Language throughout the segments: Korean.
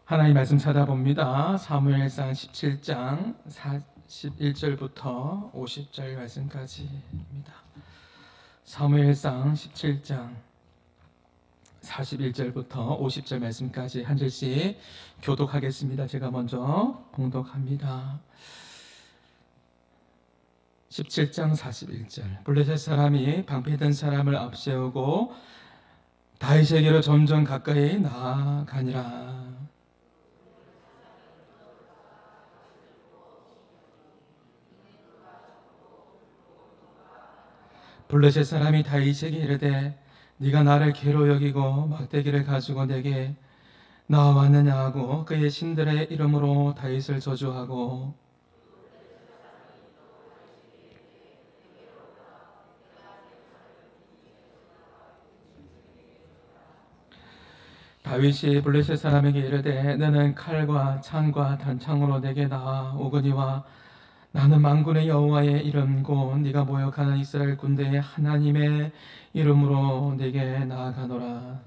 하나님 말씀 찾아봅니다. 사무엘상 17장 41절부터 50절 말씀까지입니다. 사무엘상 17장 41절부터 50절 말씀까지 한 절씩 교독하겠습니다. 제가 먼저 봉독합니다. 17장 41절. 블레셋 사람이 방패든 사람을 앞세우고 다윗에게로 점점 가까이 나아가니라. 블레셋 사람이 다윗에게 이르되 네가 나를 개로 여기고 막대기를 가지고 내게 나왔느냐 하고 그의 신들의 이름으로 다윗을 저주하고 다윗이 블레셋 사람에게 이르되 너는 칼과 창과 단창으로 내게 나아오거니와 나는 만군의 여호와의 이름 곧 네가 모욕하는 이스라엘 군대의 하나님의 이름으로 네게 나아가노라.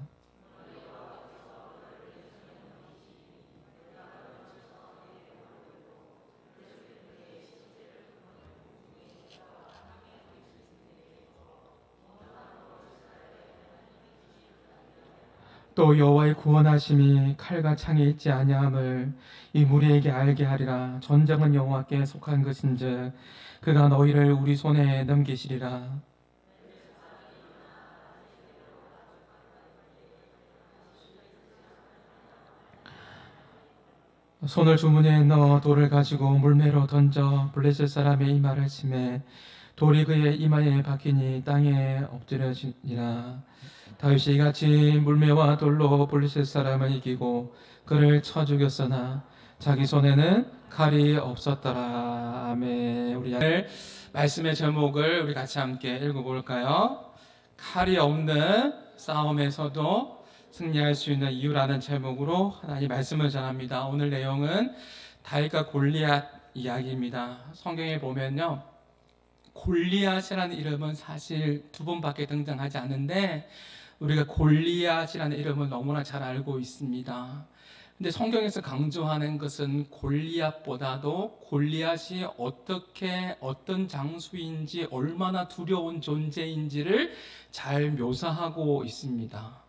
또 여호와의 구원하심이 칼과 창에 있지 아니함을 이 무리에게 알게 하리라. 전쟁은 여호와께 속한 것인즉 그가 너희를 우리 손에 넘기시리라. 손을 주머니에 넣어 돌을 가지고 물매로 던져 블레셋 사람의 이마를 치매 돌이 그의 이마에 박히니 땅에 엎드려지니라. 다윗이 이같이 물매와 돌로 블레셋 사람을 이기고 그를 쳐 죽였으나 자기 손에는 칼이 없었더라. 아멘. 우리 말씀의 제목을 우리 같이 함께 읽어볼까요? 칼이 없는 싸움에서도 승리할 수 있는 이유라는 제목으로 하나님 말씀을 전합니다. 오늘 내용은 다윗과 골리앗 이야기입니다. 성경에 보면요, 골리앗이라는 이름은 사실 두 번밖에 등장하지 않는데 우리가 골리앗이라는 이름을 너무나 잘 알고 있습니다. 근데 성경에서 강조하는 것은 골리앗보다도 골리앗이 어떻게 어떤 장수인지 얼마나 두려운 존재인지를 잘 묘사하고 있습니다.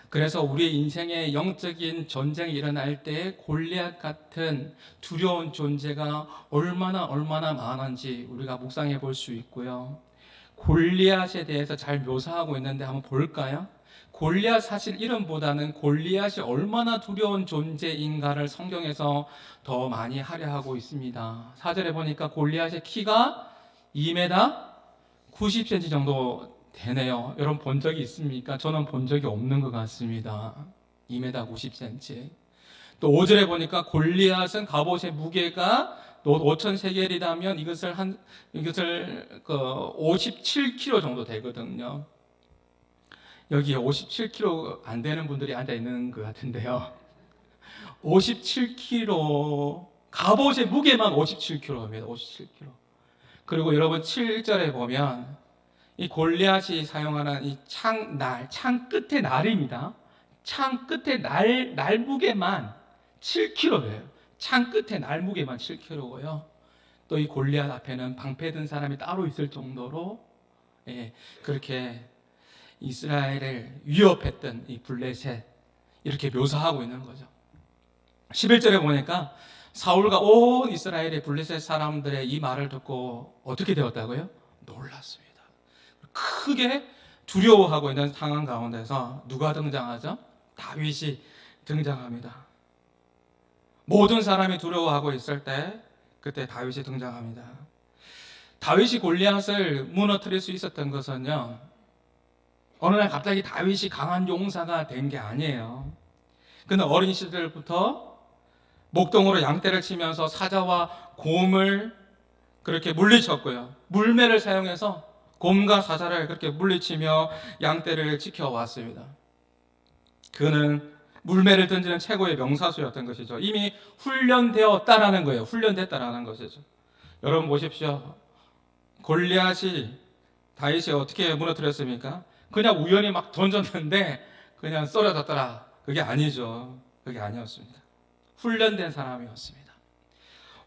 그래서 우리의 인생에 영적인 전쟁이 일어날 때 골리앗 같은 두려운 존재가 얼마나 많은지 우리가 묵상해 볼 수 있고요. 골리앗에 대해서 잘 묘사하고 있는데 한번 볼까요? 골리앗 사실 이름보다는 골리앗이 얼마나 두려운 존재인가를 성경에서 더 많이 하려하고 있습니다. 4절에 보니까 골리앗의 키가 2m 90cm 정도 되네요. 여러분 본 적이 있습니까? 저는 본 적이 없는 것 같습니다. 2m 90cm. 또 5절에 보니까 골리앗은 갑옷의 무게가 5,000세겔이라면 이것을 57kg 정도 되거든요. 여기에 57kg 안 되는 분들이 앉아 있는 것 같은데요. 57kg, 갑옷의 무게만 57kg입니다. 57kg. 그리고 여러분 7절에 보면 이 골리앗이 사용하는 이 창 끝의 날입니다. 창 끝의 날 무게만 7kg예요. 창 끝에 날 무게만 7kg고요. 또 이 골리앗 앞에는 방패 든 사람이 따로 있을 정도로 그렇게 이스라엘을 위협했던 이 블레셋 이렇게 묘사하고 있는 거죠. 11절에 보니까 사울과 온 이스라엘의 블레셋 사람들의 이 말을 듣고 어떻게 되었다고요? 놀랐습니다. 크게 두려워하고 있는 상황 가운데서 누가 등장하죠? 다윗이 등장합니다. 모든 사람이 두려워하고 있을 때 그때 다윗이 등장합니다. 다윗이 골리앗을 무너뜨릴 수 있었던 것은요, 어느 날 갑자기 다윗이 강한 용사가 된 게 아니에요. 그는 어린 시절부터 목동으로 양떼를 치면서 사자와 곰을 그렇게 물리쳤고요. 물매를 사용해서 곰과 사자를 그렇게 물리치며 양떼를 지켜왔습니다. 그는 물매를 던지는 최고의 명사수였던 것이죠. 이미 훈련되었다라는 거예요. 훈련됐다라는 것이죠. 여러분 보십시오. 골리앗이 다윗이 어떻게 무너뜨렸습니까? 그냥 우연히 막 던졌는데 그냥 쓰러졌더라. 그게 아니죠. 그게 아니었습니다. 훈련된 사람이었습니다.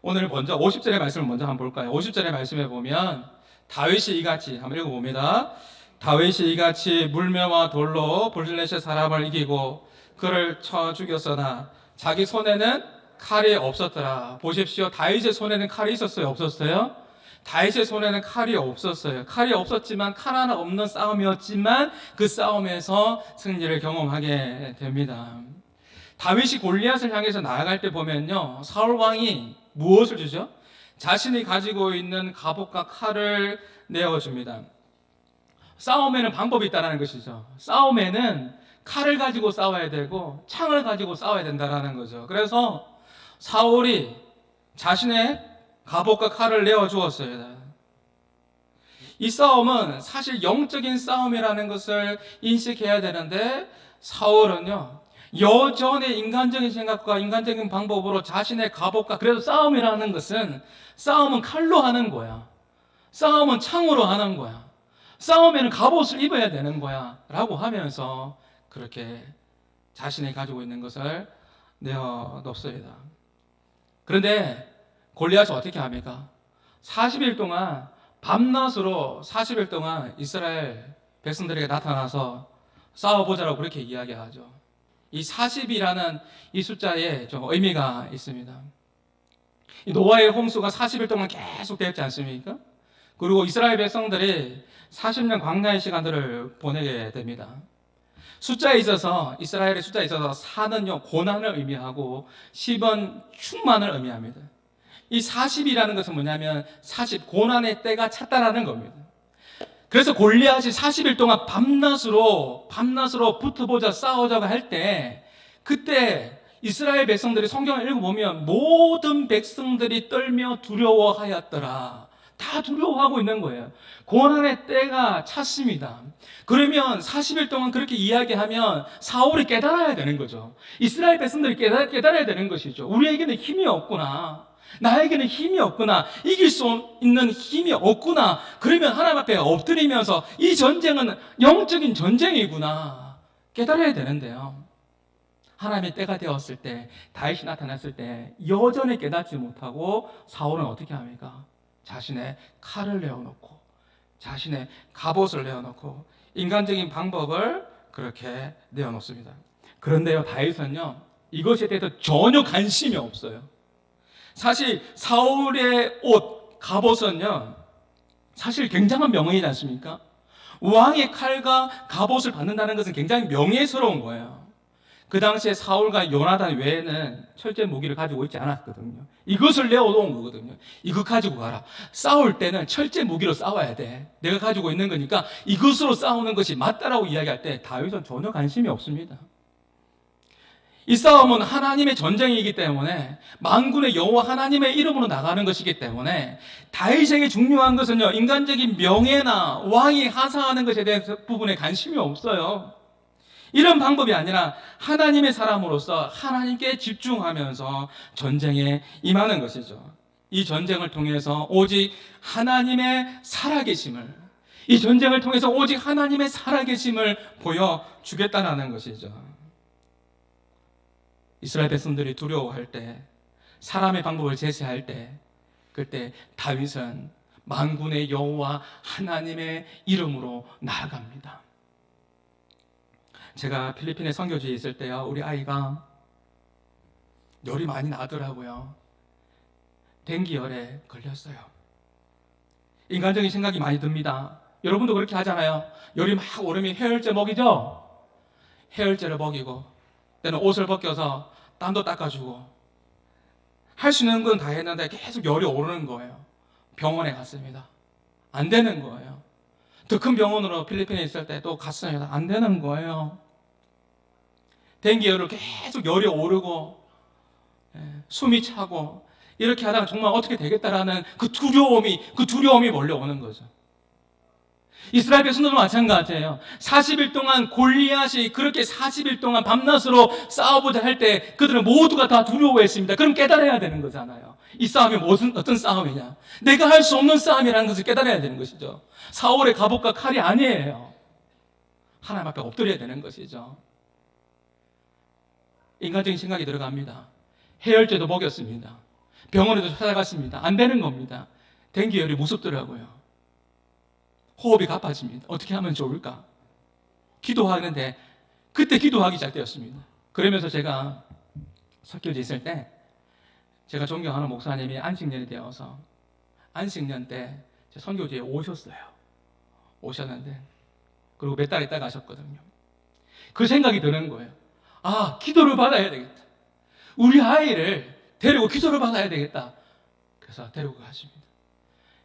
오늘 먼저 50절의 말씀을 먼저 한번 볼까요? 50절의 말씀에 보면 다윗이 이같이 한번 읽어봅니다. 다윗이 이같이 물매와 돌로 블레셋 사람을 이기고 그를 쳐 죽였으나 자기 손에는 칼이 없었더라. 보십시오. 다윗의 손에는 칼이 있었어요? 없었어요? 다윗의 손에는 칼이 없었어요. 칼이 없었지만 칼 하나 없는 싸움이었지만 그 싸움에서 승리를 경험하게 됩니다. 다윗이 골리앗을 향해서 나아갈 때 보면요, 사울 왕이 무엇을 주죠? 자신이 가지고 있는 갑옷과 칼을 내어줍니다. 싸움에는 방법이 있다는 것이죠. 싸움에는 칼을 가지고 싸워야 되고 창을 가지고 싸워야 된다는 거죠. 그래서 사울이 자신의 갑옷과 칼을 내어주었어요. 이 싸움은 사실 영적인 싸움이라는 것을 인식해야 되는데 사울은요, 여전히 인간적인 생각과 인간적인 방법으로 자신의 갑옷과, 그래도 싸움이라는 것은, 싸움은 칼로 하는 거야. 싸움은 창으로 하는 거야. 싸움에는 갑옷을 입어야 되는 거야 라고 하면서 그렇게 자신이 가지고 있는 것을 내어놓습니다. 그런데 골리앗이 어떻게 합니까? 40일 동안 밤낮으로 40일 동안 이스라엘 백성들에게 나타나서 싸워보자라고 그렇게 이야기하죠. 이 40이라는 이 숫자에 좀 의미가 있습니다. 이 노아의 홍수가 40일 동안 계속 되었지 않습니까? 그리고 이스라엘 백성들이 40년 광야의 시간들을 보내게 됩니다. 숫자에 있어서, 이스라엘의 숫자에 있어서 4는요 고난을 의미하고 10은 충만을 의미합니다. 이 40이라는 것은 뭐냐면 40, 고난의 때가 찼다라는 겁니다. 그래서 골리앗이 40일 동안 밤낮으로 붙어보자, 싸우자고 할 때, 그때 이스라엘 백성들이 성경을 읽어보면 모든 백성들이 떨며 두려워하였더라. 다 두려워하고 있는 거예요. 고난의 때가 찼습니다. 그러면 40일 동안 그렇게 이야기하면 사울이 깨달아야 되는 거죠. 이스라엘 백성들이 깨달아야 되는 것이죠. 우리에게는 힘이 없구나. 나에게는 힘이 없구나. 이길 수 있는 힘이 없구나. 그러면 하나님 앞에 엎드리면서 이 전쟁은 영적인 전쟁이구나. 깨달아야 되는데요. 하나님의 때가 되었을 때, 다윗이 나타났을 때 여전히 깨닫지 못하고 사울은 어떻게 합니까? 자신의 칼을 내어놓고 자신의 갑옷을 내어놓고 인간적인 방법을 그렇게 내어놓습니다. 그런데요, 다윗은요 이것에 대해서 전혀 관심이 없어요. 사실 사울의 옷, 갑옷은요 사실 굉장한 명예이지 않습니까? 왕의 칼과 갑옷을 받는다는 것은 굉장히 명예스러운 거예요. 그 당시에 사울과 요나단 외에는 철제 무기를 가지고 있지 않았거든요. 이것을 내어놓은 거거든요. 이거 가지고 가라. 싸울 때는 철제 무기로 싸워야 돼. 내가 가지고 있는 거니까 이것으로 싸우는 것이 맞다라고 이야기할 때 다윗은 전혀 관심이 없습니다. 이 싸움은 하나님의 전쟁이기 때문에, 만군의 여호와 하나님의 이름으로 나가는 것이기 때문에 다윗에게 중요한 것은요, 인간적인 명예나 왕이 하사하는 것에 대한 부분에 관심이 없어요. 이런 방법이 아니라 하나님의 사람으로서 하나님께 집중하면서 전쟁에 임하는 것이죠. 이 전쟁을 통해서 오직 하나님의 살아계심을, 이 전쟁을 통해서 오직 하나님의 살아계심을 보여주겠다는 것이죠. 이스라엘 백성들이 두려워할 때, 사람의 방법을 제시할 때, 그때 다윗은 만군의 여호와 하나님의 이름으로 나아갑니다. 제가 필리핀에 선교지에 있을 때요, 우리 아이가 열이 많이 나더라고요. 댕기열에 걸렸어요. 인간적인 생각이 많이 듭니다. 여러분도 그렇게 하잖아요. 열이 막 오르면 해열제 먹이죠? 해열제를 먹이고, 때는 옷을 벗겨서 땀도 닦아주고, 할 수 있는 건 다 했는데 계속 열이 오르는 거예요. 병원에 갔습니다. 안 되는 거예요. 더 큰 병원으로 필리핀에 있을 때 또 갔습니다. 안 되는 거예요. 댕기열을 계속 열이 오르고 숨이 차고 이렇게 하다가 정말 어떻게 되겠다라는 그 두려움이 몰려오는 거죠. 이스라엘 백성들도 마찬가지예요. 40일 동안 골리앗이 그렇게 40일 동안 밤낮으로 싸워보자 할 때 그들은 모두가 다 두려워했습니다. 그럼 깨달아야 되는 거잖아요. 이 싸움이 어떤 싸움이냐, 내가 할 수 없는 싸움이라는 것을 깨달아야 되는 것이죠. 사울의 갑옷과 칼이 아니에요. 하나님 앞에 엎드려야 되는 것이죠. 인간적인 생각이 들어갑니다. 해열제도 먹였습니다. 병원에도 찾아갔습니다. 안 되는 겁니다. dengu열이 무섭더라고요. 호흡이 가빠집니다. 어떻게 하면 좋을까? 기도하는데 그때 기도하기 시작되었습니다. 그러면서 제가 석교지 있을 때 제가 존경하는 목사님이 안식년이 되어서 안식년 때 제 선교지에 오셨어요. 오셨는데 그리고 몇 달 있다 가셨거든요. 그 생각이 드는 거예요. 아, 기도를 받아야 되겠다. 우리 아이를 데리고 기도를 받아야 되겠다. 그래서 데리고 가십니다.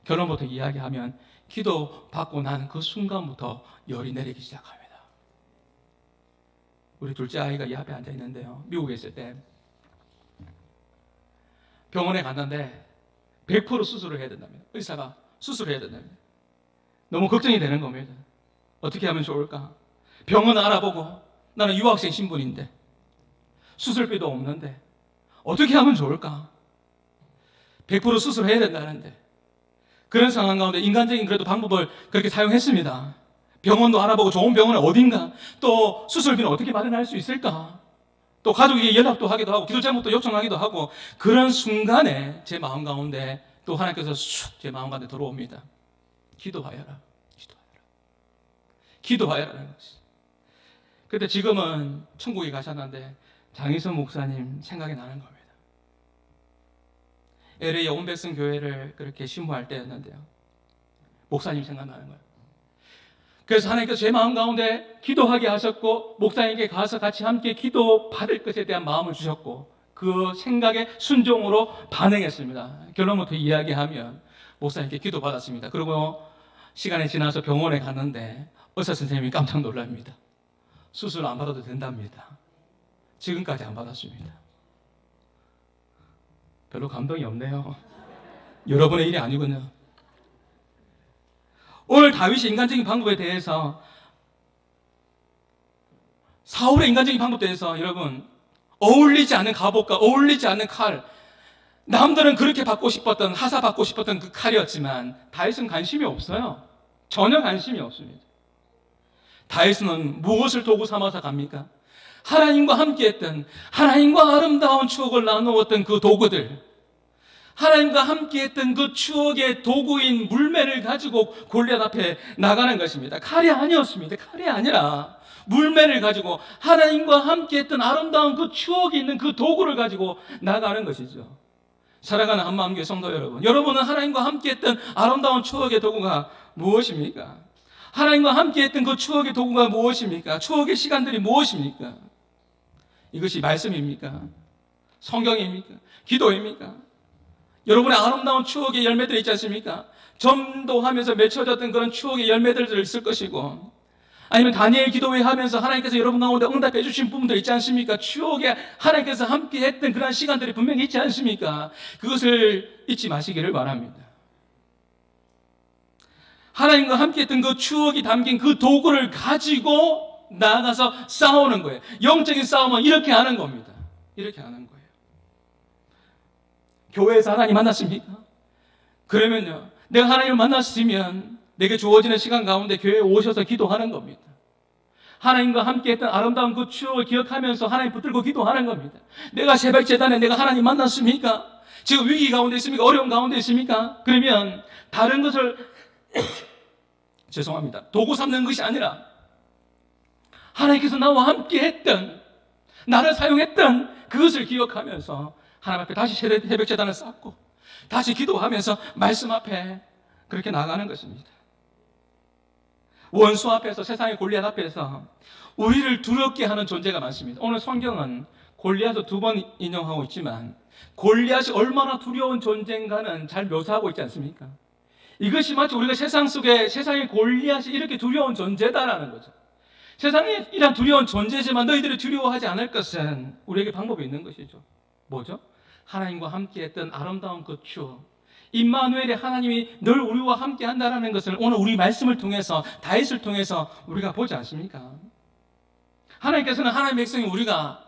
결혼부터 이야기하면 기도 받고 난 그 순간부터 열이 내리기 시작합니다. 우리 둘째 아이가 이 앞에 앉아 있는데요. 미국에 있을 때 병원에 갔는데 100% 수술을 해야 된답니다. 의사가 수술을 해야 된답니다. 너무 걱정이 되는 겁니다. 어떻게 하면 좋을까? 병원 알아보고 나는 유학생 신분인데 수술비도 없는데 어떻게 하면 좋을까? 100% 수술해야 된다는데 그런 상황 가운데 인간적인 그래도 방법을 그렇게 사용했습니다. 병원도 알아보고 좋은 병원은 어딘가, 또 수술비는 어떻게 마련할 수 있을까, 또 가족에게 연락도 하기도 하고 기도 제목도 요청하기도 하고, 그런 순간에 제 마음 가운데 또 하나님께서 쑥 제 마음 가운데 들어옵니다. 기도하여라, 기도하여라, 기도하여라는 것이. 그때 지금은 천국에 가셨는데 장희선 목사님 생각이 나는 겁니다. LA 온백성 교회를 그렇게 심호할 때였는데요. 목사님 생각나는 거예요. 그래서 하나님께서 제 마음 가운데 기도하게 하셨고 목사님께 가서 같이 함께 기도 받을 것에 대한 마음을 주셨고 그 생각에 순종으로 반응했습니다. 결론부터 이야기하면 목사님께 기도 받았습니다. 그리고 시간이 지나서 병원에 갔는데 의사 선생님이 깜짝 놀랍니다. 수술 안 받아도 된답니다. 지금까지 안 받았습니다. 별로 감동이 없네요. 여러분의 일이 아니군요. 오늘 다윗의 인간적인 방법에 대해서, 사울의 인간적인 방법에 대해서 여러분, 어울리지 않는 갑옷과 어울리지 않는 칼, 남들은 그렇게 받고 싶었던, 하사 받고 싶었던 그 칼이었지만 다윗은 관심이 없어요. 전혀 관심이 없습니다. 다윗은 무엇을 도구 삼아서 갑니까? 하나님과 함께했던, 하나님과 아름다운 추억을 나누었던 그 도구들, 하나님과 함께했던 그 추억의 도구인 물매를 가지고 골리앗 앞에 나가는 것입니다. 칼이 아니었습니다. 칼이 아니라 물매를 가지고 하나님과 함께했던 아름다운 그 추억이 있는 그 도구를 가지고 나가는 것이죠. 사랑하는 한마음교회 성도 여러분, 여러분은 하나님과 함께했던 아름다운 추억의 도구가 무엇입니까? 하나님과 함께했던 그 추억의 도구가 무엇입니까? 추억의 시간들이 무엇입니까? 이것이 말씀입니까? 성경입니까? 기도입니까? 여러분의 아름다운 추억의 열매들이 있지 않습니까? 전도하면서 맺혀졌던 그런 추억의 열매들도 있을 것이고, 아니면 다니엘 기도회 하면서 하나님께서 여러분 가운데 응답해 주신 부분들 있지 않습니까? 추억에 하나님께서 함께 했던 그런 시간들이 분명히 있지 않습니까? 그것을 잊지 마시기를 바랍니다. 하나님과 함께 했던 그 추억이 담긴 그 도구를 가지고 나아가서 싸우는 거예요. 영적인 싸움은 이렇게 하는 겁니다. 이렇게 하는 거예요. 교회에서 하나님 만났습니까? 그러면요, 내가 하나님을 만났으면 내게 주어지는 시간 가운데 교회에 오셔서 기도하는 겁니다. 하나님과 함께 했던 아름다운 그 추억을 기억하면서 하나님 붙들고 기도하는 겁니다. 내가 새벽 재단에 내가 하나님 만났습니까? 지금 위기 가운데 있습니까? 어려움 가운데 있습니까? 그러면 다른 것을 죄송합니다, 도구 삼는 것이 아니라 하나님께서 나와 함께 했던, 나를 사용했던 그것을 기억하면서 하나님 앞에 다시 새벽 제단을 쌓고 다시 기도하면서 말씀 앞에 그렇게 나가는 것입니다. 원수 앞에서, 세상의 골리앗 앞에서 우리를 두렵게 하는 존재가 많습니다. 오늘 성경은 골리앗을 2번 인용하고 있지만 골리앗이 얼마나 두려운 존재인가는 잘 묘사하고 있지 않습니까? 이것이 마치 우리가 세상 속에 세상의 골리앗이 이렇게 두려운 존재다라는 거죠. 세상에 이런 두려운 존재지만 너희들이 두려워하지 않을 것은 우리에게 방법이 있는 것이죠. 뭐죠? 하나님과 함께했던 아름다운 그 추억, 임마누엘의 하나님이 늘 우리와 함께 한다는 것을 오늘 우리 말씀을 통해서, 다윗을 통해서 우리가 보지 않습니까? 하나님께서는 하나님의 백성이 우리가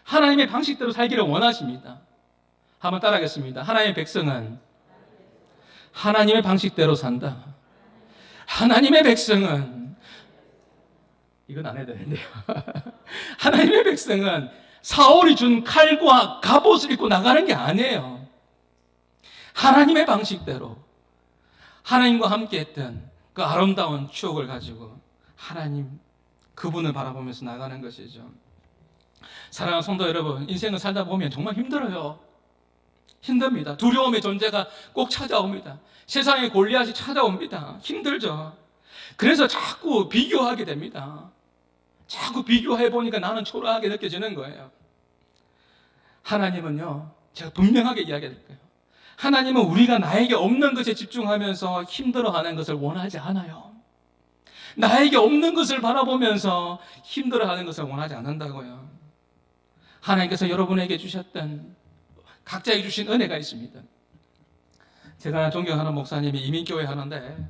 하나님의 방식대로 살기를 원하십니다. 한번 따라하겠습니다. 하나님의 백성은 하나님의 방식대로 산다. 하나님의 백성은, 이건 안 해도 되는데요. 하나님의 백성은 사울이 준 칼과 갑옷을 입고 나가는 게 아니에요. 하나님의 방식대로 하나님과 함께 했던 그 아름다운 추억을 가지고 하나님 그분을 바라보면서 나가는 것이죠. 사랑하는 성도 여러분, 인생을 살다 보면 정말 힘들어요. 힘듭니다. 두려움의 존재가 꼭 찾아옵니다. 세상에 골리앗이 찾아옵니다. 힘들죠. 그래서 자꾸 비교하게 됩니다. 자꾸 비교해보니까 나는 초라하게 느껴지는 거예요. 하나님은요, 제가 분명하게 이야기할게요. 하나님은 우리가 나에게 없는 것에 집중하면서 힘들어하는 것을 원하지 않아요. 나에게 없는 것을 바라보면서 힘들어하는 것을 원하지 않는다고요. 하나님께서 여러분에게 주셨던 각자에게 주신 은혜가 있습니다. 제가 존경하는 목사님이 이민교회 하는데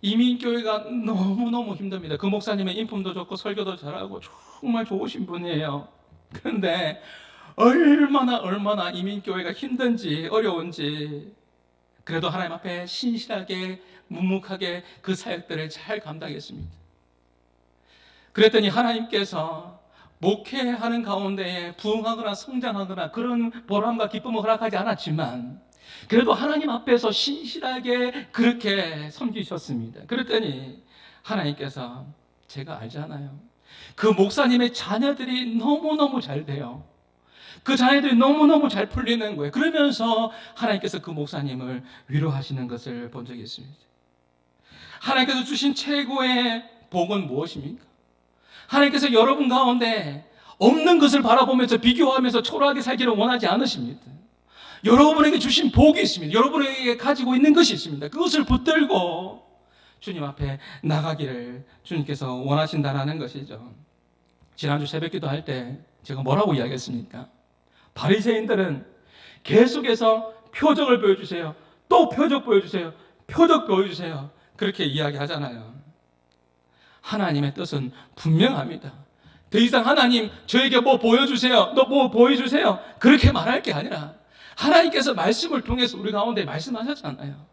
이민교회가 너무너무 힘듭니다. 그 목사님은 인품도 좋고 설교도 잘하고 정말 좋으신 분이에요. 그런데 얼마나 이민교회가 힘든지 어려운지 그래도 하나님 앞에 신실하게 묵묵하게 그 사역들을 잘 감당했습니다. 그랬더니 하나님께서 목회하는 가운데에 부흥하거나 성장하거나 그런 보람과 기쁨을 허락하지 않았지만 그래도 하나님 앞에서 신실하게 그렇게 섬기셨습니다. 그랬더니 하나님께서 제가 알잖아요. 그 목사님의 자녀들이 너무너무 잘 돼요. 그 자녀들이 너무너무 잘 풀리는 거예요. 그러면서 하나님께서 그 목사님을 위로하시는 것을 본 적이 있습니다. 하나님께서 주신 최고의 복은 무엇입니까? 하나님께서 여러분 가운데 없는 것을 바라보면서 비교하면서 초라하게 살기를 원하지 않으십니다. 여러분에게 주신 복이 있습니다. 여러분에게 가지고 있는 것이 있습니다. 그것을 붙들고 주님 앞에 나가기를 주님께서 원하신다는 것이죠. 지난주 새벽기도 할 때 제가 뭐라고 이야기했습니까? 바리새인들은 계속해서 표적을 보여주세요. 또 표적 보여주세요. 표적 보여주세요. 그렇게 이야기하잖아요. 하나님의 뜻은 분명합니다. 더 이상 하나님 저에게 뭐 보여주세요. 너 뭐 보여주세요. 그렇게 말할 게 아니라 하나님께서 말씀을 통해서 우리 가운데 말씀하셨잖아요.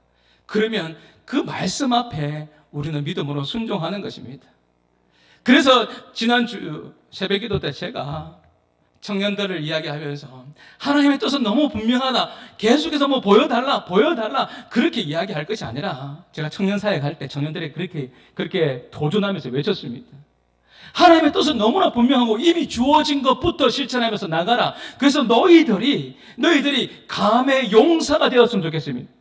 그러면 그 말씀 앞에 우리는 믿음으로 순종하는 것입니다. 그래서 지난주 새벽기도 때 제가 청년들을 이야기하면서 하나님의 뜻은 너무 분명하다. 계속해서 뭐 보여달라 그렇게 이야기할 것이 아니라 제가 청년 사역 할 때 청년들이 그렇게 도전하면서 외쳤습니다. 하나님의 뜻은 너무나 분명하고 이미 주어진 것부터 실천하면서 나가라. 그래서 너희들이 감의 용사가 되었으면 좋겠습니다.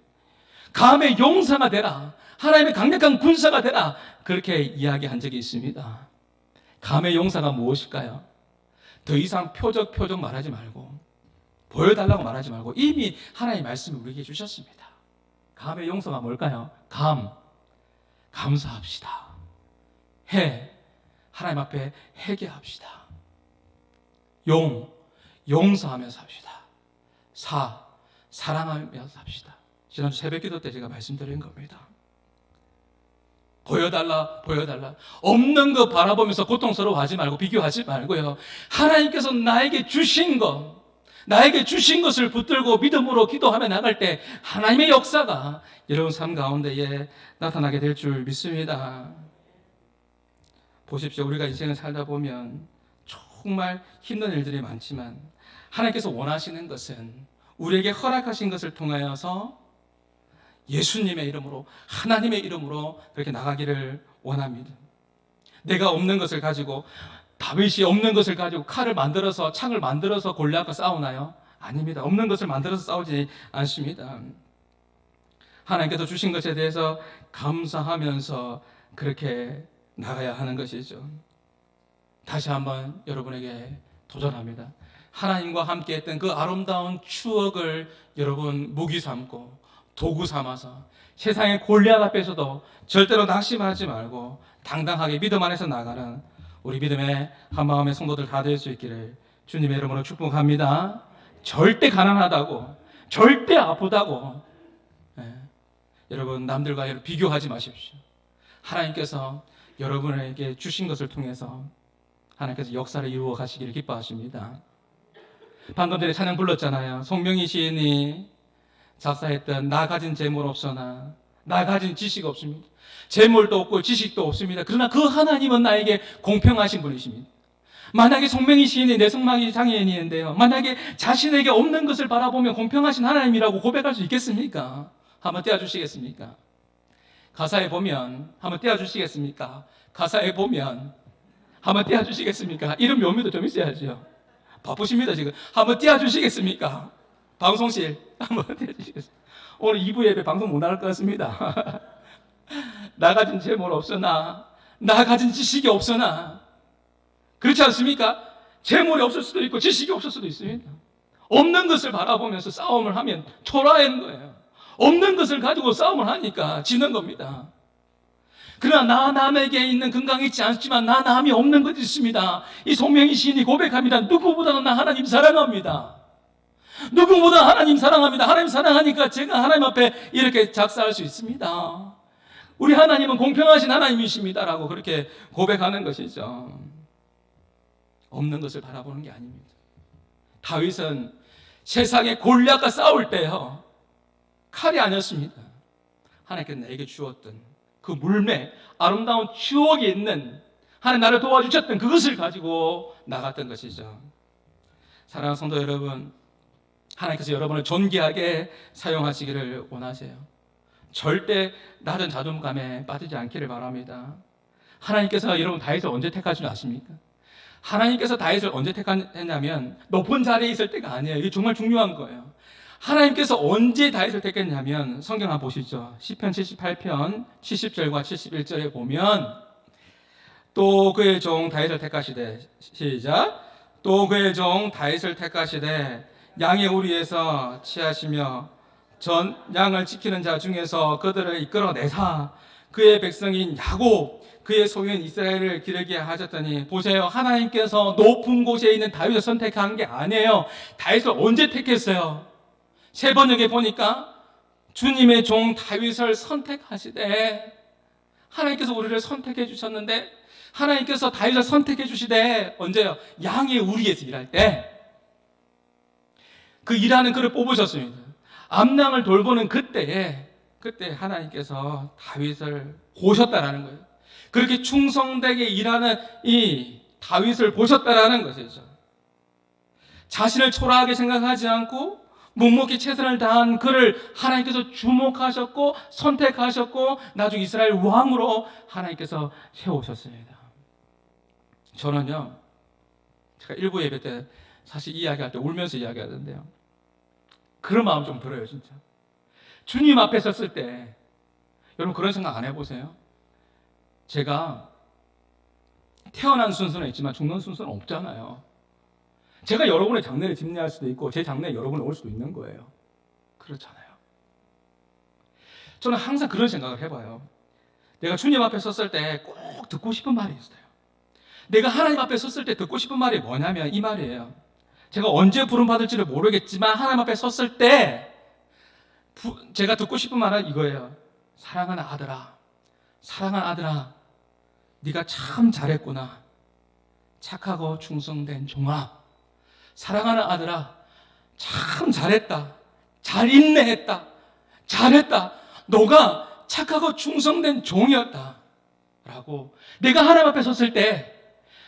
감의 용사가 되라. 하나님의 강력한 군사가 되라. 그렇게 이야기한 적이 있습니다. 감의 용사가 무엇일까요? 더 이상 표적 말하지 말고 보여달라고 말하지 말고 이미 하나님의 말씀을 우리에게 주셨습니다. 감의 용서가 뭘까요? 감사합시다. 하나님 앞에 회개합시다. 용서하면서 합시다. 사랑하면서 합시다. 지난주 새벽기도 때 제가 말씀드린 겁니다. 보여달라. 없는 거 바라보면서 고통스러워하지 말고 비교하지 말고요. 하나님께서 나에게 주신 것을 붙들고 믿음으로 기도하며 나갈 때 하나님의 역사가 여러분 삶 가운데에 나타나게 될 줄 믿습니다. 보십시오. 우리가 인생을 살다 보면 정말 힘든 일들이 많지만 하나님께서 원하시는 것은 우리에게 허락하신 것을 통하여서 예수님의 이름으로 하나님의 이름으로 그렇게 나가기를 원합니다. 내가 없는 것을 가지고 다윗이 없는 것을 가지고 칼을 만들어서 창을 만들어서 골리앗과 싸우나요? 아닙니다. 없는 것을 만들어서 싸우지 않습니다. 하나님께서 주신 것에 대해서 감사하면서 그렇게 나가야 하는 것이죠. 다시 한번 여러분에게 도전합니다. 하나님과 함께 했던 그 아름다운 추억을 여러분 무기 삼고 도구 삼아서 세상의 골리앗 앞에서도 절대로 낙심하지 말고 당당하게 믿음 안에서 나가는 우리 믿음의 한마음의 성도들 다 될 수 있기를 주님의 이름으로 축복합니다. 절대 가난하다고 절대 아프다고 여러분 남들과 비교하지 마십시오. 하나님께서 여러분에게 주신 것을 통해서 하나님께서 역사를 이루어 가시기를 기뻐하십니다. 방금 전에 찬양 불렀잖아요. 송명희 시인이 작사했던 나 가진 재물 없으나 나 가진 지식 없습니다. 재물도 없고 지식도 없습니다. 그러나 그 하나님은 나에게 공평하신 분이십니다. 만약에 송명희 시인이 내성마비 장애인인데요, 만약에 자신에게 없는 것을 바라보며 공평하신 하나님이라고 고백할 수 있겠습니까? 한번 떼어주시겠습니까? 가사에 보면 한번 떼어주시겠습니까? 가사에 보면 한번 떼어주시겠습니까? 이런 묘미도 좀 있어야죠. 바쁘십니다 지금. 한번 떼어주시겠습니까? 방송실 한번 떼어주시겠습니까? 오늘 2부 예배 방송 못 나갈 것 같습니다. 나 가진 재물 없으나, 나 가진 지식이 없으나, 그렇지 않습니까? 재물이 없을 수도 있고 지식이 없을 수도 있습니다. 없는 것을 바라보면서 싸움을 하면 초라해는 거예요. 없는 것을 가지고 싸움을 하니까 지는 겁니다. 그러나 나 남에게 있는 건강이 있지 않지만 나 남이 없는 것이 있습니다. 이 송명희 시인이 고백합니다. 누구보다도 나 하나님 사랑합니다. 누구보다 하나님 사랑합니다. 하나님 사랑하니까 제가 하나님 앞에 이렇게 작사할 수 있습니다. 우리 하나님은 공평하신 하나님이십니다라고 그렇게 고백하는 것이죠. 없는 것을 바라보는 게 아닙니다. 다윗은 세상의 골리앗과 싸울 때요, 칼이 아니었습니다. 하나님께서 내게 주었던 그 물매, 아름다운 추억이 있는, 하나님 나를 도와주셨던 그것을 가지고 나갔던 것이죠. 사랑하는 성도 여러분, 하나님께서 여러분을 존귀하게 사용하시기를 원하세요. 절대 낮은 자존감에 빠지지 않기를 바랍니다. 하나님께서 여러분 다윗을 언제 택하신 줄 아십니까? 하나님께서 다윗을 언제 택했냐면 높은 자리에 있을 때가 아니에요. 이게 정말 중요한 거예요. 하나님께서 언제 다윗을 택했냐면 성경 한번 보시죠. 시편 78편 70절과 71절에 보면 또 그의 종 다윗을 택하시되, 시작, 또 그의 종 다윗을 택하시되 양의 우리에서 취하시며 전 양을 지키는 자 중에서 그들을 이끌어내사 그의 백성인 야곱 그의 소유인 이스라엘을 기르게 하셨더니, 보세요. 하나님께서 높은 곳에 있는 다윗을 선택한 게 아니에요. 다윗을 언제 택했어요? 세 번역에 보니까 주님의 종 다윗을 선택하시되, 하나님께서 우리를 선택해 주셨는데, 하나님께서 다윗을 선택해 주시되 언제요? 양의 우리에서 일할 때, 그 일하는 그를 뽑으셨습니다. 암낭을 돌보는 그때 하나님께서 다윗을 보셨다라는 거예요. 그렇게 충성되게 일하는 이 다윗을 보셨다라는 것이죠. 자신을 초라하게 생각하지 않고 묵묵히 최선을 다한 그를 하나님께서 주목하셨고 선택하셨고 나중 이스라엘 왕으로 하나님께서 세우셨습니다. 저는요, 제가 일부 예배 때 사실 이야기할 때 울면서 이야기하던데요, 그런 마음 좀 들어요. 진짜 주님 앞에 섰을 때 여러분 그런 생각 안 해보세요? 제가 태어난 순서는 있지만 죽는 순서는 없잖아요. 제가 여러분의 장례를 집례할 수도 있고 제 장례에 여러분이 올 수도 있는 거예요. 그렇잖아요. 저는 항상 그런 생각을 해봐요. 내가 주님 앞에 섰을 때 꼭 듣고 싶은 말이 있어요. 내가 하나님 앞에 섰을 때 듣고 싶은 말이 뭐냐면 이 말이에요. 제가 언제 부름받을지를 모르겠지만 하나님 앞에 섰을 때 제가 듣고 싶은 말은 이거예요. 사랑하는 아들아, 사랑하는 아들아, 네가 참 잘했구나. 착하고 충성된 종아. 사랑하는 아들아, 참 잘했다. 잘 인내했다. 잘했다. 너가 착하고 충성된 종이었다. 라고 내가 하나님 앞에 섰을 때,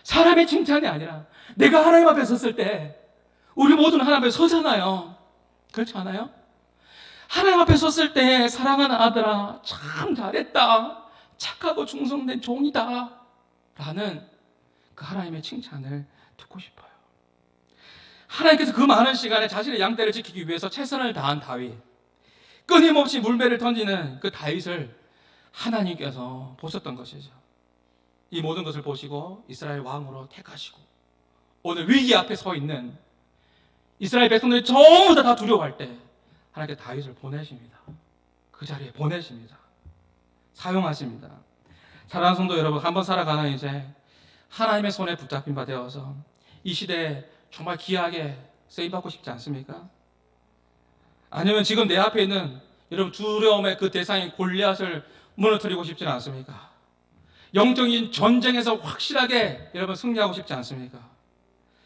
사람의 칭찬이 아니라 내가 하나님 앞에 섰을 때, 우리 모두는 하나님 앞에 서잖아요. 그렇지 않아요? 하나님 앞에 섰을 때 사랑하는 아들아, 참 잘했다. 착하고 충성된 종이다. 라는 그 하나님의 칭찬을 듣고 싶어요. 하나님께서 그 많은 시간에 자신의 양떼를 지키기 위해서 최선을 다한 다윗, 끊임없이 물매를 던지는 그 다윗을 하나님께서 보셨던 것이죠. 이 모든 것을 보시고 이스라엘 왕으로 택하시고 오늘 위기 앞에 서 있는 이스라엘 백성들이 전부 다 두려워할 때 하나님께서 다윗을 보내십니다. 그 자리에 보내십니다. 사용하십니다. 사랑하는 성도 여러분, 한번 살아가는 이제 하나님의 손에 붙잡힌 바 되어서 이 시대에 정말 귀하게 쓰임받고 싶지 않습니까? 아니면 지금 내 앞에 있는 여러분 두려움의 그 대상인 골리앗을 무너뜨리고 싶지는 않습니까? 영적인 전쟁에서 확실하게 여러분 승리하고 싶지 않습니까?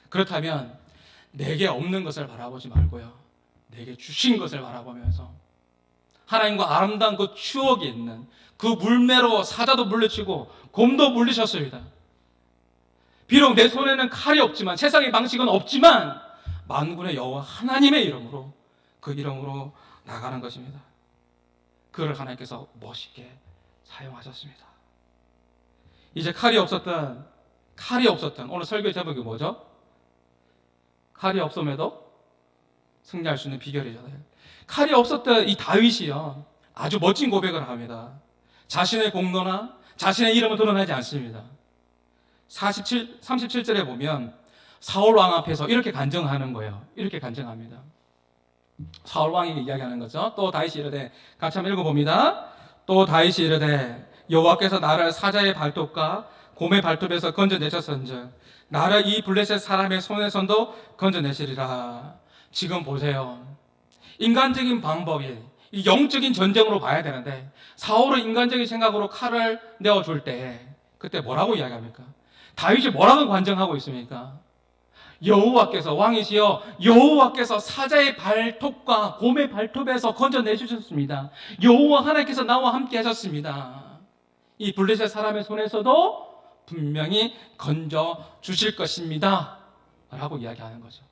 그렇다면 내게 없는 것을 바라보지 말고요, 내게 주신 것을 바라보면서 하나님과 아름다운 그 추억이 있는 그 물매로 사자도 물리치고 곰도 물리쳤습니다. 비록 내 손에는 칼이 없지만, 세상의 방식은 없지만 만군의 여호와 하나님의 이름으로, 그 이름으로 나가는 것입니다. 그를 하나님께서 멋있게 사용하셨습니다. 이제 칼이 없었던 오늘 설교의 제목이 뭐죠? 칼이 없음에도 승리할 수 있는 비결이잖아요. 칼이 없었던 이 다윗이요, 아주 멋진 고백을 합니다. 자신의 공로나 자신의 이름은 드러나지 않습니다. 37절에 보면 사울 왕 앞에서 이렇게 간증하는 거예요. 이렇게 간증합니다. 사울 왕이 이야기하는 거죠. 또 다윗이 이르되, 같이 한번 읽어봅니다. 또 다윗이 이르되, 여호와께서 나를 사자의 발톱과 곰의 발톱에서 건져내셨은즉 나를 이 블레셋 사람의 손에선도 건져내시리라. 지금 보세요. 인간적인 방법이 이 영적인 전쟁으로 봐야 되는데, 사울은 인간적인 생각으로 칼을 내어줄 때 그때 뭐라고 이야기합니까? 다윗이 뭐라고 관정하고 있습니까? 여호와께서, 왕이시여 여호와께서 사자의 발톱과 곰의 발톱에서 건져내주셨습니다. 여호와 하나님께서 나와 함께 하셨습니다. 이 블레셋 사람의 손에서도 분명히 건져주실 것입니다 라고 이야기하는 거죠.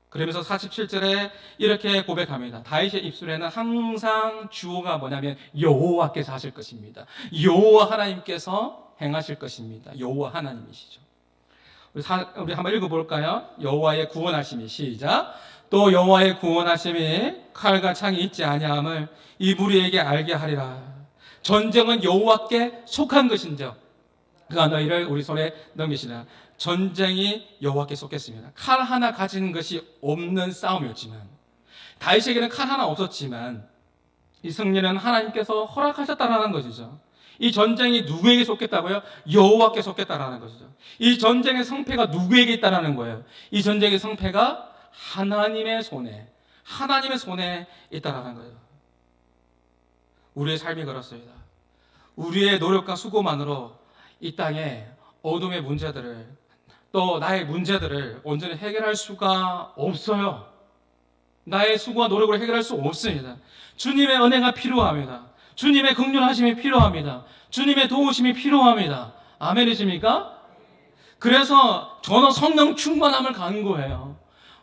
그러면서 47절에 이렇게 고백합니다. 다윗의 입술에는 항상 주어가 뭐냐면 여호와께서 하실 것입니다. 여호와 하나님께서 행하실 것입니다. 여호와 하나님이시죠. 우리 한번 읽어볼까요? 여호와의 구원하심이, 시작. 또 여호와의 구원하심이 칼과 창이 있지 아니함을 이 무리에게 알게 하리라. 전쟁은 여호와께 속한 것인즉 그가 너희를 우리 손에 넘기시라. 전쟁이 여호와께 속했습니다. 칼 하나 가진 것이 없는 싸움이었지만, 다윗에게는 칼 하나 없었지만 이 승리는 하나님께서 허락하셨다라는 것이죠. 이 전쟁이 누구에게 속했다고요? 여호와께 속했다라는 것이죠. 이 전쟁의 성패가 누구에게 있다라는 거예요? 이 전쟁의 성패가 하나님의 손에 있다라는 거예요. 우리의 삶이 그렇습니다. 우리의 노력과 수고만으로 이 땅에 어둠의 문제들을, 또 나의 문제들을 온전히 해결할 수가 없어요. 나의 수고와 노력으로 해결할 수 없습니다. 주님의 은혜가 필요합니다. 주님의 긍휼하심이 필요합니다. 주님의 도우심이 필요합니다. 아멘이십니까? 그래서 저는 성령 충만함을 간구해요.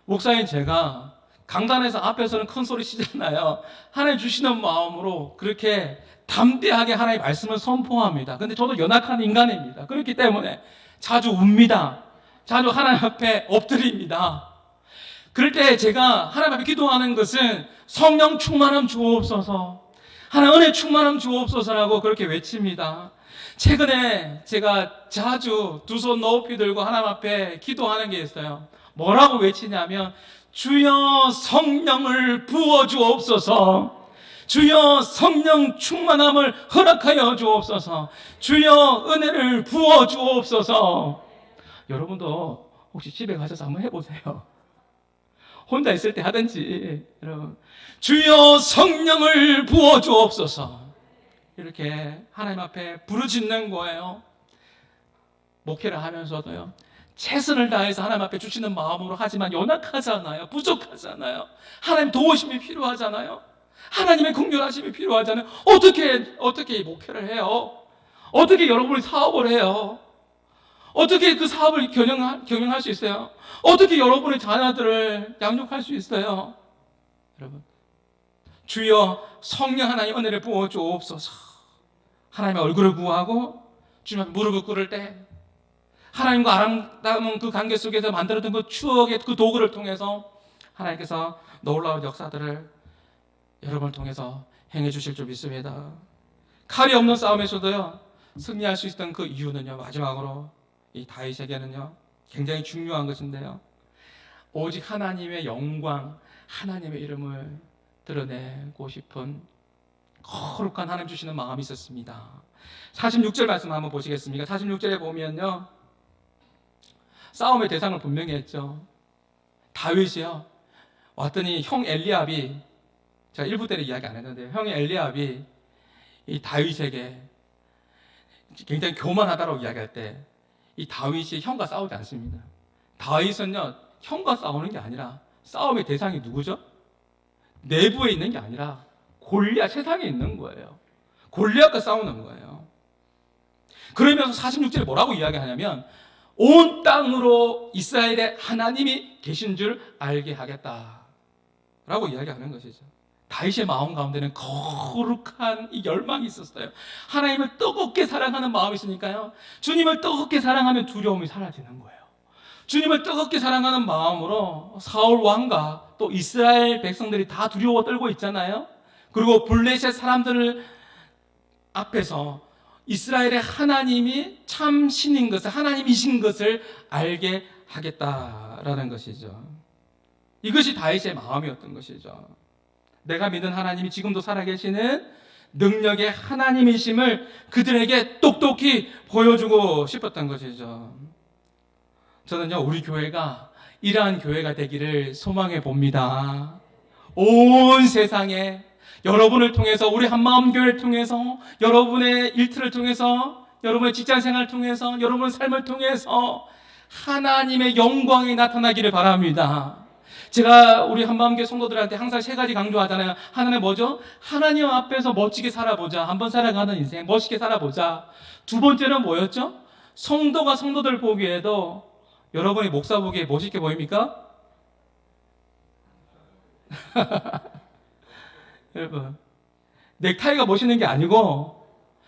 목사님, 제가 강단에서 앞에서는 큰 소리 치잖아요. 하나님 주시는 마음으로 그렇게 담대하게 하나님의 말씀을 선포합니다. 근데 저도 연약한 인간입니다. 그렇기 때문에 자주 웁니다. 자주 하나님 앞에 엎드립니다. 그럴 때 제가 하나님 앞에 기도하는 것은 성령 충만함 주옵소서, 하나님 은혜 충만함 주옵소서라고 그렇게 외칩니다. 최근에 제가 자주 두 손 높이 들고 하나님 앞에 기도하는 게 있어요. 뭐라고 외치냐면, 주여 성령을 부어 주옵소서, 주여 성령 충만함을 허락하여 주옵소서, 주여 은혜를 부어 주옵소서. 여러분도 혹시 집에 가셔서 한번 해보세요. 혼자 있을 때 하든지. 여러분, 주여 성령을 부어 주옵소서, 이렇게 하나님 앞에 부르짖는 거예요. 목회를 하면서도요, 최선을 다해서 하나님 앞에 주시는 마음으로 하지만 연약하잖아요. 부족하잖아요. 하나님 도우심이 필요하잖아요. 하나님의 긍휼하심이 필요하잖아요. 어떻게 이 목회를 해요? 어떻게 여러분이 사업을 해요? 어떻게 그 사업을 경영할 수 있어요? 어떻게 여러분의 자녀들을 양육할 수 있어요? 여러분, 주여 성령 하나님 은혜를 부어 주옵소서. 하나님의 얼굴을 구하고 주님 앞에 무릎을 꿇을 때 하나님과 아름다운 그 관계 속에서 만들었던 그 추억의 그 도구를 통해서 하나님께서 놀라운 역사들을 여러분을 통해서 행해 주실 줄 믿습니다. 칼이 없는 싸움에서도요, 승리할 수 있었던 그 이유는요, 마지막으로 이 다윗에게는요 굉장히 중요한 것인데요, 오직 하나님의 영광, 하나님의 이름을 드러내고 싶은 거룩한 하나님 주시는 마음이 있었습니다. 46절 말씀 한번 보시겠습니까? 46절에 보면요, 싸움의 대상을 분명히 했죠. 다윗이요, 왔더니 형 엘리압이, 제가 1부 때는 이야기 안 했는데, 형이 엘리압이 이 다윗에게 굉장히 교만하다라고 이야기할 때, 이 다윗이 형과 싸우지 않습니다. 다윗은요, 형과 싸우는 게 아니라 싸움의 대상이 누구죠? 내부에 있는 게 아니라 골리앗, 세상에 있는 거예요. 골리앗과 싸우는 거예요. 그러면서 46절에 뭐라고 이야기하냐면, 온 땅으로 이스라엘의 하나님이 계신 줄 알게 하겠다라고 이야기하는 것이죠. 다윗의 마음 가운데는 거룩한 이 열망이 있었어요. 하나님을 뜨겁게 사랑하는 마음이 있으니까요. 주님을 뜨겁게 사랑하면 두려움이 사라지는 거예요. 주님을 뜨겁게 사랑하는 마음으로 사울 왕과 또 이스라엘 백성들이 다 두려워 떨고 있잖아요. 그리고 블레셋 사람들 앞에서 이스라엘의 하나님이 참 신인 것을, 하나님이신 것을 알게 하겠다라는 것이죠. 이것이 다윗의 마음이었던 것이죠. 내가 믿는 하나님이 지금도 살아계시는 능력의 하나님이심을 그들에게 똑똑히 보여주고 싶었던 것이죠. 저는요, 우리 교회가 이러한 교회가 되기를 소망해 봅니다. 온 세상에 여러분을 통해서, 우리 한마음교회를 통해서, 여러분의 일터를 통해서, 여러분의 직장생활을 통해서, 여러분의 삶을 통해서 하나님의 영광이 나타나기를 바랍니다. 제가 우리 한마음교회 성도들한테 항상 세 가지 강조하잖아요. 하나는 뭐죠? 하나님 앞에서 멋지게 살아보자. 한번 살아가는 인생 멋있게 살아보자. 두 번째는 뭐였죠? 성도가 성도들 보기에도, 여러분이 목사 보기에 멋있게 보입니까? 여러분, 넥타이가 멋있는 게 아니고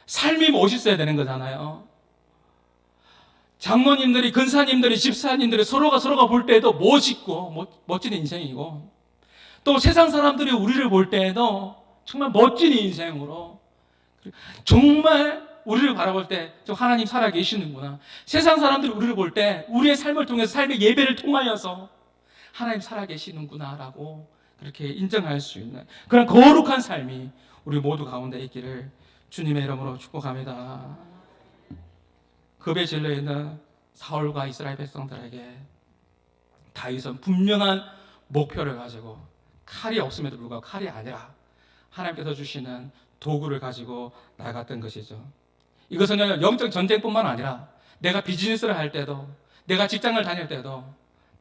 삶이 멋있어야 되는 거잖아요. 장로님들이, 근사님들이, 집사님들이 서로가 볼 때에도 멋있고 멋진 인생이고, 또 세상 사람들이 우리를 볼 때에도 정말 멋진 인생으로, 정말 우리를 바라볼 때 저 하나님 살아계시는구나. 세상 사람들이 우리를 볼 때 우리의 삶을 통해서, 삶의 예배를 통하여서 하나님 살아계시는구나 라고 그렇게 인정할 수 있는 그런 거룩한 삶이 우리 모두 가운데 있기를 주님의 이름으로 축복합니다. 급에 질려 있는 사울과 이스라엘 백성들에게 다윗은 분명한 목표를 가지고, 칼이 없음에도 불구하고 칼이 아니라 하나님께서 주시는 도구를 가지고 나갔던 것이죠. 이것은 영적 전쟁뿐만 아니라 내가 비즈니스를 할 때도, 내가 직장을 다닐 때도,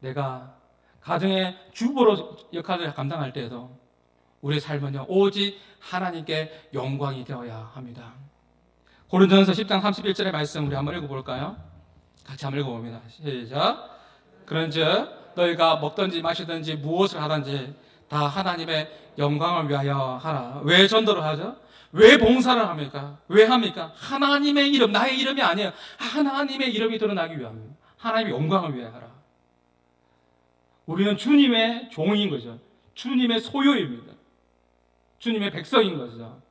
내가 가정의 주부로 역할을 감당할 때에도 우리의 삶은요, 오직 하나님께 영광이 되어야 합니다. 고린도전서 10장 31절의 말씀 우리 한번 읽어볼까요? 같이 한번 읽어봅니다. 시작. 그런즉 너희가 먹든지 마시든지 무엇을 하든지 다 하나님의 영광을 위하여 하라. 왜 전도를 하죠? 왜 봉사를 합니까? 왜 합니까? 하나님의 이름, 나의 이름이 아니에요. 하나님의 이름이 드러나기 위함입니다. 하나님의 영광을 위하여 하라. 우리는 주님의 종인 거죠. 주님의 소유입니다. 주님의 백성인 거죠.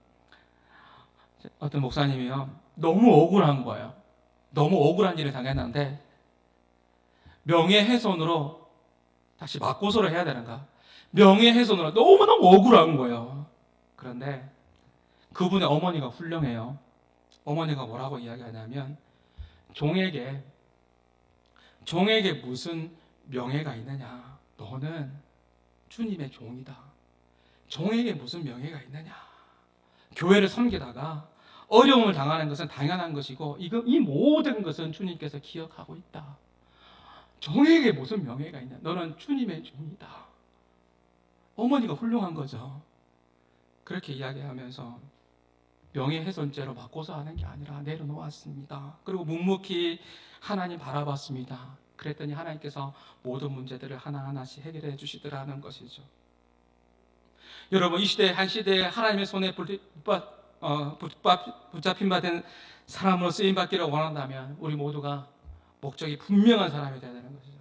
어떤 목사님이요, 너무 억울한 거예요. 너무 억울한 일을 당했는데 명예훼손으로 다시 맞고소를 해야 되는가? 명예훼손으로 너무너무 억울한 거예요. 그런데 그분의 어머니가 훌륭해요. 어머니가 뭐라고 이야기하냐면, 종에게 무슨 명예가 있느냐? 너는 주님의 종이다. 종에게 무슨 명예가 있느냐? 교회를 섬기다가 어려움을 당하는 것은 당연한 것이고, 이 모든 것은 주님께서 기억하고 있다. 종에게 무슨 명예가 있냐? 너는 주님의 종이다. 어머니가 훌륭한 거죠. 그렇게 이야기하면서 명예훼손죄로 맞고소하는 게 아니라 내려놓았습니다. 그리고 묵묵히 하나님 바라봤습니다. 그랬더니 하나님께서 모든 문제들을 하나하나씩 해결해 주시더라는 것이죠. 여러분, 이 시대, 한 시대에 하나님의 손에 붙잡힌 바 된 사람으로 쓰임받기를 원한다면 우리 모두가 목적이 분명한 사람이 되어야 되는 것이죠.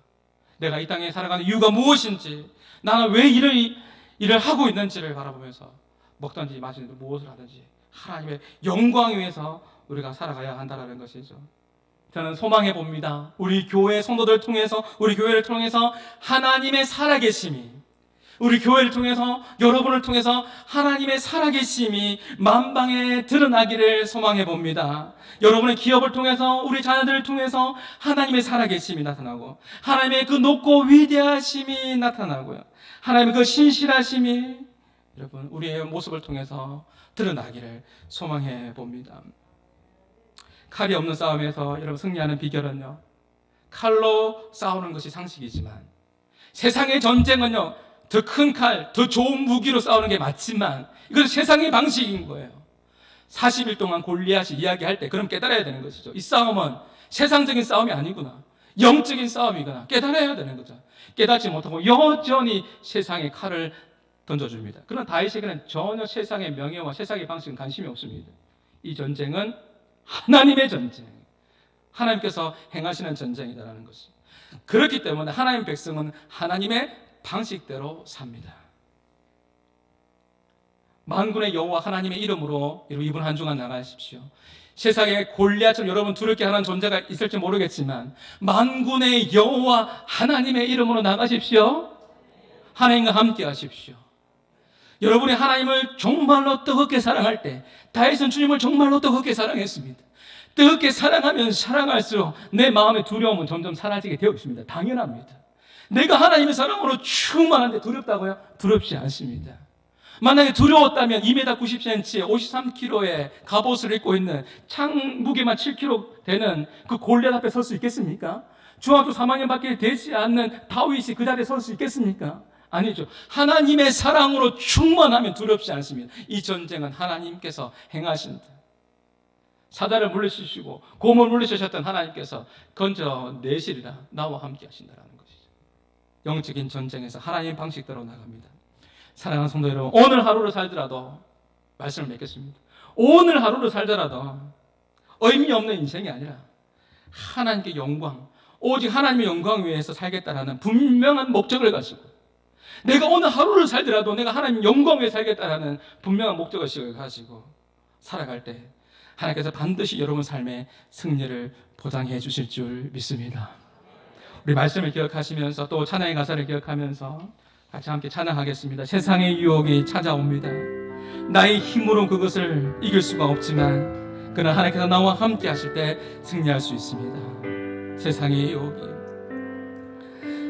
내가 이 땅에 살아가는 이유가 무엇인지, 나는 왜 일을 하고 있는지를 바라보면서 먹든지 마시든지 무엇을 하든지 하나님의 영광 위해서 우리가 살아가야 한다는 것이죠. 저는 소망해 봅니다. 우리 교회 성도들을 통해서, 우리 교회를 통해서 하나님의 살아계심이, 우리 교회를 통해서, 여러분을 통해서 하나님의 살아계심이 만방에 드러나기를 소망해 봅니다. 여러분의 기업을 통해서, 우리 자녀들을 통해서 하나님의 살아계심이 나타나고, 하나님의 그 높고 위대하심이 나타나고요, 하나님의 그 신실하심이 여러분 우리의 모습을 통해서 드러나기를 소망해 봅니다. 칼이 없는 싸움에서 여러분 승리하는 비결은요, 칼로 싸우는 것이 상식이지만, 세상의 전쟁은요, 더 큰 칼, 더 좋은 무기로 싸우는 게 맞지만 이건 세상의 방식인 거예요. 40일 동안 골리앗이 이야기할 때 그럼 깨달아야 되는 것이죠. 이 싸움은 세상적인 싸움이 아니구나. 영적인 싸움이거나 깨달아야 되는 거죠. 깨닫지 못하고 여전히 세상에 칼을 던져줍니다. 그러나 다윗에게는 전혀 세상의 명예와 세상의 방식은 관심이 없습니다. 이 전쟁은 하나님의 전쟁, 하나님께서 행하시는 전쟁이다라는 것이. 그렇기 때문에 하나님의 백성은 하나님의 방식대로 삽니다. 만군의 여호와 하나님의 이름으로 이번 한 주간 나가십시오. 세상에 골리앗처럼 여러분 두렵게 하는 존재가 있을지 모르겠지만 만군의 여호와 하나님의 이름으로 나가십시오. 하나님과 함께 하십시오. 여러분이 하나님을 정말로 뜨겁게 사랑할 때, 다윗은 주님을 정말로 뜨겁게 사랑했습니다. 뜨겁게 사랑하면 사랑할수록 내 마음의 두려움은 점점 사라지게 되어 있습니다. 당연합니다. 내가 하나님의 사랑으로 충만한데 두렵다고요? 두렵지 않습니다. 만약에 두려웠다면 2m 90cm에 53kg의 갑옷을 입고 있는 창 무게만 7kg 되는 그 골리앗 앞에 설 수 있겠습니까? 중학교 3학년밖에 되지 않는 다윗이 그 자리에 설 수 있겠습니까? 아니죠. 하나님의 사랑으로 충만하면 두렵지 않습니다. 이 전쟁은 하나님께서 행하신다. 사자를 물리치시고 곰을 물리치셨던 하나님께서 건져내시리라 나와 함께 하신다라는 것이죠. 영적인 전쟁에서 하나님의 방식대로 나갑니다. 사랑하는 성도 여러분, 오늘 하루를 살더라도 말씀을 맺겠습니다. 오늘 하루를 살더라도 의미 없는 인생이 아니라 하나님께 영광, 오직 하나님의 영광 위해서 살겠다라는 분명한 목적을 가지고, 내가 오늘 하루를 살더라도 내가 하나님 영광 위해 살겠다라는 분명한 목적을 가지고 살아갈 때 하나님께서 반드시 여러분 삶의 승리를 보장해 주실 줄 믿습니다. 우리 말씀을 기억하시면서 또 찬양의 가사를 기억하면서 같이 함께 찬양하겠습니다. 세상의 유혹이 찾아옵니다. 나의 힘으로 그것을 이길 수가 없지만 그러나 하나님께서 나와 함께 하실 때 승리할 수 있습니다. 세상의 유혹이,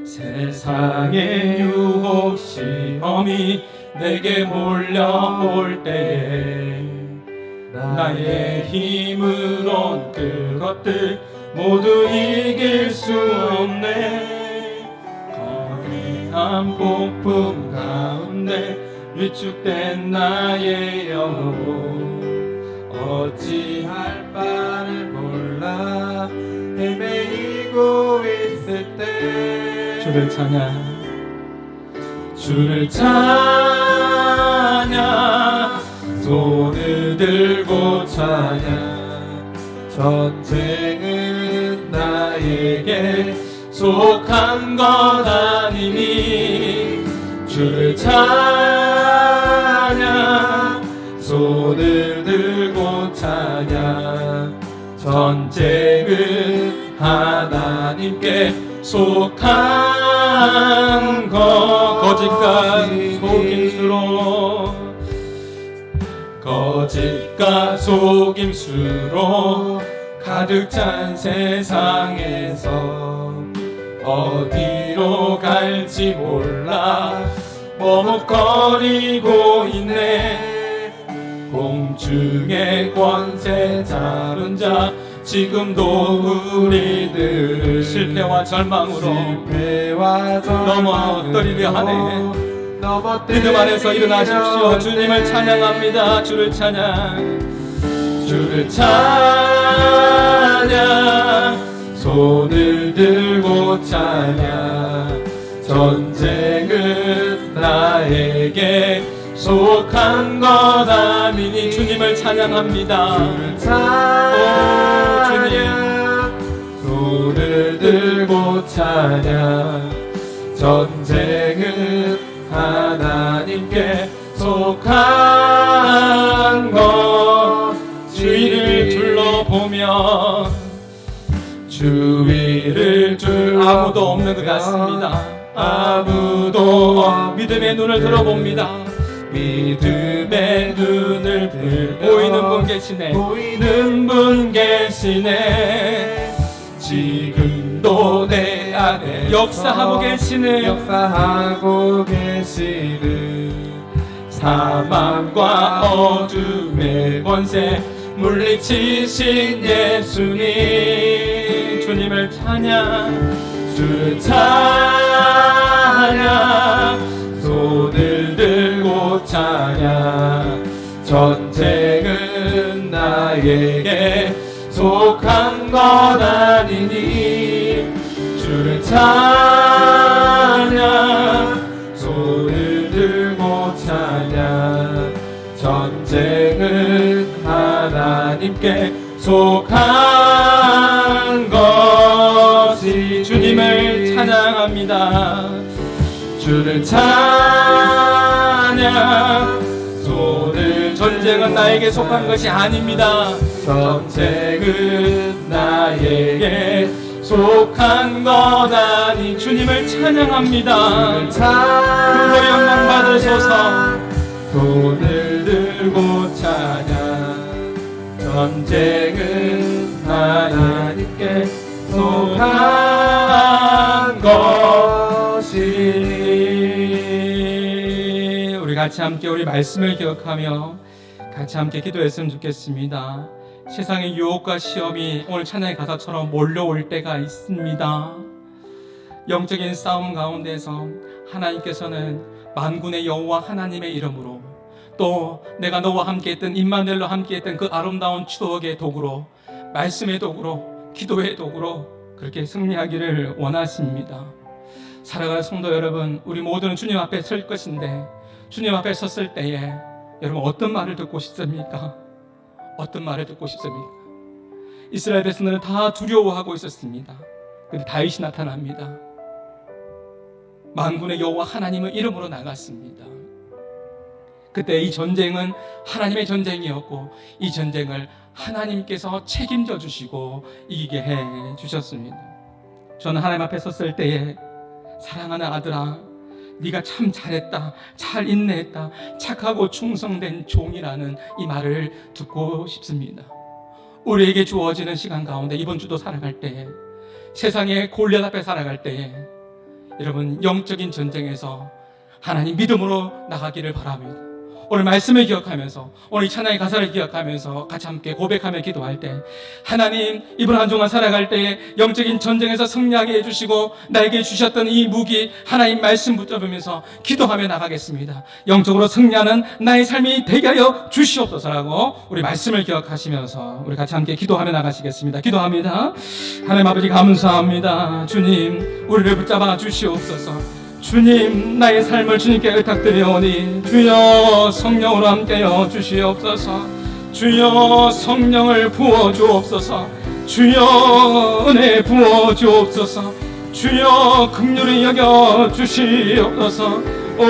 세상의 유혹 시험이 내게 몰려올 때에 나의 힘으론 그것들 모두 이길 수 없네. 거대한 폭풍 가운데 위축된 나의 영혼 어찌할 바를 몰라 헤매이고 있을 때 주를 찬양, 주를 찬양, 손을 들고 찬양. 전쟁은 나에게 속한 것 아니니 주를 찬양, 손을 들고 찬양. 전쟁은 하나님께 속한 것. 거짓과 속임수로, 거짓과 속임수로 가득 찬 세상에서 어디로 갈지 몰라 머뭇거리고 있네. 공중의 권세 잡은 자 지금도 우리들을 실패와 절망으로 넘어뜨리려 하네. 믿음 안에서 일어나십시오. 주님을 찬양합니다. 주를 찬양, 주를 찬양, 손을 들고 찬양. 전쟁은 나에게 속한 것 아니니 주님을 찬양합니다. 주를 찬양, 손을 들고 찬양. 전쟁은 하나님께 속한 것. 주위를 둘러보면 주위를 아무도 없는 것 같습니다. 아무도 믿음의 눈을 들어봅니다. 믿음의 눈을 들어 보이는 분 계시네. 보이는 분 계시네. 지금도 내 안에 역사하고 계시는, 역사하고 계시는 사망과 어둠의 권세 물리치신 예수님. 주님을 찬양, 주를 찬양, 손을 들고 찬양. 전쟁은 나에게 속한 것 아니니 찬양 손을 들고 찬양 전쟁은 하나님께 속한 것이 주님을 찬양합니다. 주를 찬양 손을 전쟁은 나에게 속한 것이 아닙니다. 전쟁은 나에게 속한 것 아니 주님을 찬양합니다. 그로 영광 받으소서. 손을 들고 찬양 전쟁은 하나님께 속한 것이. 우리 같이 함께 우리 말씀을 기억하며 같이 함께 기도했으면 좋겠습니다. 세상의 유혹과 시험이 오늘 찬양의 가사처럼 몰려올 때가 있습니다. 영적인 싸움 가운데서 하나님께서는 만군의 여호와 하나님의 이름으로 또 내가 너와 함께했던 임마누엘로 함께했던 그 아름다운 추억의 도구로 말씀의 도구로 기도의 도구로 그렇게 승리하기를 원하십니다. 사랑하는 성도 여러분, 우리 모두는 주님 앞에 설 것인데 주님 앞에 섰을 때에 여러분 어떤 말을 듣고 싶습니까? 어떤 말을 듣고 싶습니까? 이스라엘 백성들은 다 두려워하고 있었습니다. 그런데 다윗이 나타납니다. 만군의 여호와 하나님의 이름으로 나갔습니다. 그때 이 전쟁은 하나님의 전쟁이었고 이 전쟁을 하나님께서 책임져 주시고 이기게 해 주셨습니다. 저는 하나님 앞에 섰을 때에 사랑하는 아들아, 네가 참 잘했다, 잘 인내했다, 착하고 충성된 종이라는 이 말을 듣고 싶습니다. 우리에게 주어지는 시간 가운데 이번 주도 살아갈 때에 세상의 골리앗 앞에 살아갈 때에 여러분 영적인 전쟁에서 하나님 믿음으로 나가기를 바랍니다. 오늘 말씀을 기억하면서 오늘 이 찬양의 가사를 기억하면서 같이 함께 고백하며 기도할 때 하나님 이번 한 주간 살아갈 때에 영적인 전쟁에서 승리하게 해주시고 나에게 주셨던 이 무기 하나님 말씀 붙잡으면서 기도하며 나가겠습니다. 영적으로 승리하는 나의 삶이 되게 하여 주시옵소서라고 우리 말씀을 기억하시면서 우리 같이 함께 기도하며 나가시겠습니다. 기도합니다. 하나님 아버지 감사합니다. 주님 우리를 붙잡아 주시옵소서. 주님 나의 삶을 주님께 의탁드리오니 주여 성령으로 함께여 주시옵소서. 주여 성령을 부어주옵소서. 주여 은혜 부어주옵소서. 주여 긍휼히 여겨 주시옵소서. 오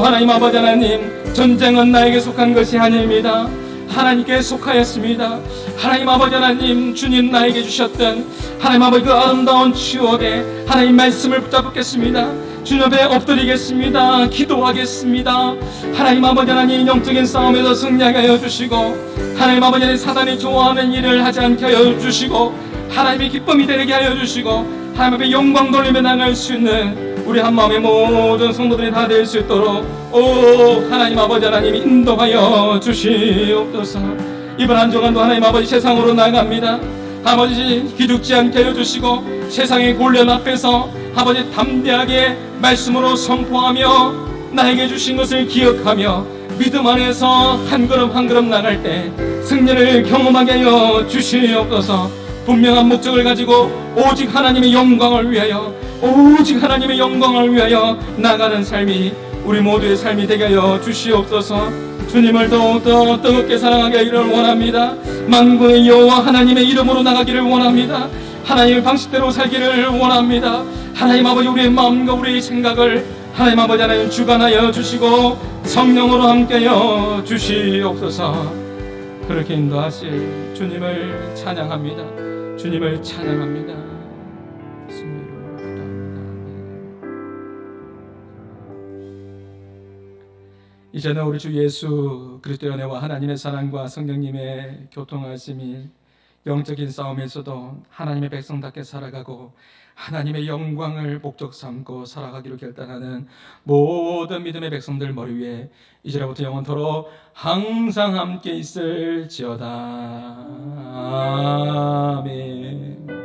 하나님 아버지 하나님, 전쟁은 나에게 속한 것이 아닙니다. 하나님께 속하였습니다. 하나님 아버지 하나님, 주님 나에게 주셨던 하나님 아버지 그 아름다운 추억에 하나님 말씀을 붙잡겠습니다. 주님 앞에 엎드리겠습니다. 기도하겠습니다. 하나님 아버지 하나님, 영적인 싸움에서 승리하게 하여 주시고 하나님 아버지 하나님, 사단이 좋아하는 일을 하지 않게 하여 주시고 하나님의 기쁨이 되게 하여 주시고 하나님 앞에 영광 돌리며 나갈 수 있는 우리 한마음의 모든 성도들이 다 될 수 있도록 오 하나님 아버지 하나님 인도하여 주시옵소서. 이번 한 주간도 하나님 아버지 세상으로 나갑니다. 아버지 기죽지 않게 하여 주시고 세상의 골리앗 앞에서 아버지 담대하게 말씀으로 선포하며 나에게 주신 것을 기억하며 믿음 안에서 한 걸음 한 걸음 나갈 때 승리를 경험하게 하여 주시옵소서. 분명한 목적을 가지고 오직 하나님의 영광을 위하여 오직 하나님의 영광을 위하여 나가는 삶이 우리 모두의 삶이 되게 하여 주시옵소서. 주님을 더욱더 뜨겁게 사랑하게 하기를 원합니다. 만군의 여호와 하나님의 이름으로 나가기를 원합니다. 하나님의 방식대로 살기를 원합니다. 하나님 아버지 우리의 마음과 우리의 생각을 하나님 아버지 하나님 주관하여 주시고 성령으로 함께하여 주시옵소서. 그렇게 인도하실 주님을 찬양합니다. 주님을 찬양합니다. 이제는 우리 주 예수 그리스도의 은혜와 하나님의 사랑과 성령님의 교통하심이 영적인 싸움에서도 하나님의 백성답게 살아가고 하나님의 영광을 목적 삼고 살아가기로 결단하는 모든 믿음의 백성들 머리 위에 이제로부터 영원토록 항상 함께 있을지어다. 아멘.